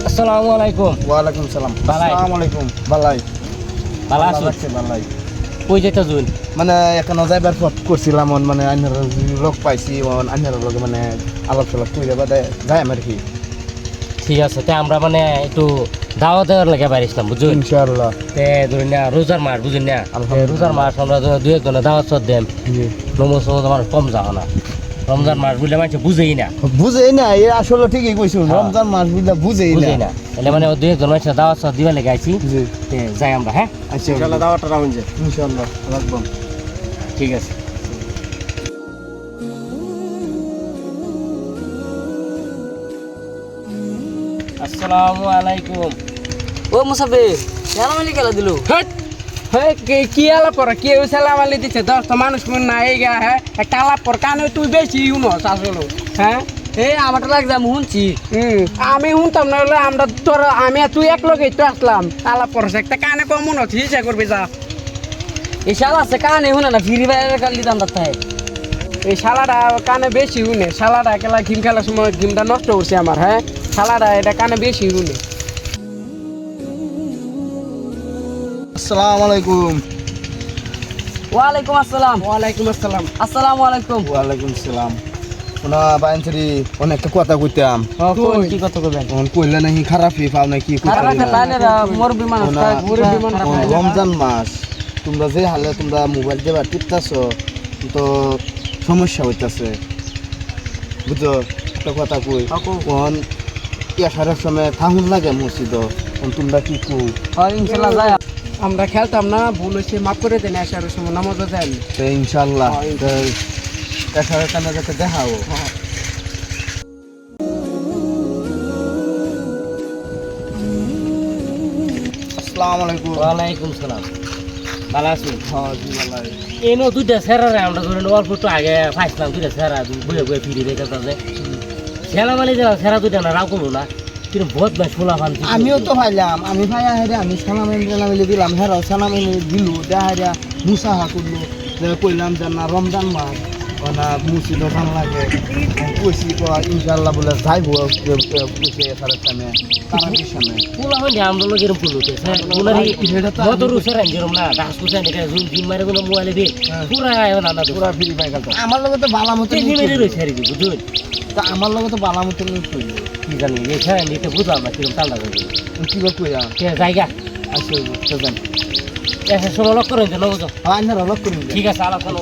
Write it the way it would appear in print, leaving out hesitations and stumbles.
আসসালামু আলাইকুম। ওয়ালাইকুম সালাম। বালাই। আসসালামু আলাইকুম। বালাই। ভালো ভালো আছো? আছে বালাই। কই যেতে জুন? মানে এখানে যাইবার পথ করছিলাম মানে আইনার লোক পাইছি আইনার লগে মানে আলাপ সালাপ করে বাদে যাই আমার কি। ঠিক আছে, তে আমরা মানে একটু দাওয়া দেওয়ার লাগে বাইরেছিলাম বুঝুন। ইনশাআল্লাহ। তে ধরুন না রোজার মাস বুঝুন না, আলহামদুলিল্লাহ। রোজার মাস আমরা দু একজনে দাওয়াত সদ দেন, জি। নমজ আমার কম যাও না। রমজান মাস বুঝলে মানুষ বুঝেই না, বুঝেই না এ আসলে ঠিকই কইছো হ্যাঁ। রমজান মাস বুঝলা বুঝেই বুঝেই না। না। তাহলে মানে দু একজন মানুষের দাওয়াত সদ দিবার লেগে আইছি, জি। তে যাই আমরা। হ্যাঁ আচ্ছা ইনশাআল্লাহ দাওয়াতটা রাখুন যে। ইনশাআল্লাহ রাখবো। ঠিক আছে। আসসালামু আলাইকুম। ও মুসাফির সালাম আলি খেলা দিলু কি আলাপ পর কি সালাম আলি দিছে 10টা মানুষ মন না এই গা হ্যাঁ একটা আলাপ পর কানে তুই বেশি ইউনস আসলো হ্যাঁ এই আমারটা লাগছে আমি শুনছি আমি শুনতাম না হলে আমরা তোর আমি আর তুই এক লগেই তো আসলাম আলাপ করছে একটা কানে কম মনে হচ্ছে হিসা করবি যা এই শালা আছে কানে শুনে না ফিরি বাইরে কাল দিতাম তাই এই শালাটা কানে বেশি শুনে শালাটা খেলা গেম খেলার সময় গেমটা নষ্ট করছে আমার হ্যাঁ শালাটা এটা কানে বেশি শুনে আসসালামু আলাইকুম। ওয়ালাইকুম আসসালাম। ওয়ালাইকুম আসসালাম আসসালামু আলাইকুম। ওয়ালাইকুম সালাম। ওনা বাইনছরি অনেকটা কথা কইতাম। কি কথা কইবেন? কইলে নাকি খারাপই পাও নাকি খারাপ আছে লাইনেরা মুরব্বি মানুষ না, মুরব্বি মানুষ রমজান মাস তোমরা যে হালে তোমরা মোবাইল দিয়ে টিপতাছ তো সমস্যা হইতাছে বুঝছো একটা কথা কই কোন এসারের সময় থাহুন লাগে মসজিদ তোমরা কি কো হয় ইনশাআল্লাহ যায় আমরা খেলতাম না ভুল হয়েছে মাফ করে দেন আসার সময় নামাজও দেন তো ইনশাআল্লাহ এসারের কানে যাতে দেখাও। আসসালামু আলাইকুম। ওয়ালাইকুম সালাম। ভালো আছি? হ্যাঁ জি ভালো। এনো দুইটা সেরারে আমরা ধরেন অল্প একটু আগে পাইছিলাম, দুইটা সেরা বয়ে বয়ে ফিরে দেখে যে সেরা মানে যে সেরা দুইটা না রাও করবো না, কিন্তু বহুত না ছোলা ফান। আমিও তো ভাইলাম আমি ভাই হেরে আমি সালাম মিলে দিলাম হেরাও সালাম দিল দেখা মুসাহা করলো যে কইলাম যে না রমজান মাস না মুসিদ ভালো লাগে কইছি তো ইনশাআল্লাহ বলে যাইব কইছে এসারের সামনে তারাবির সামনে পোলা হয় না আমরা লোক এরকম করলো মতো রুসের যেরকম না ডাস কুসে জিম মারে কোনো মোবাইলে দিন পুরা রান্না পুরা ফ্রি পাই গেল আমার লগে তো বালা মতো মেরে রয়েছে আর কি বুঝুন। তা আমার লগে তো বালা মতো কইলো কি জানি এখানে নিতে বুঝলাম না কিরকম টান্ডা করবে কি বা কইয়া জায়গা আসলে তো জান এসে ষোলো লক্ষ রয়েছে নবুঝো। আইনার লক করি ঠিক আছে আলোচনা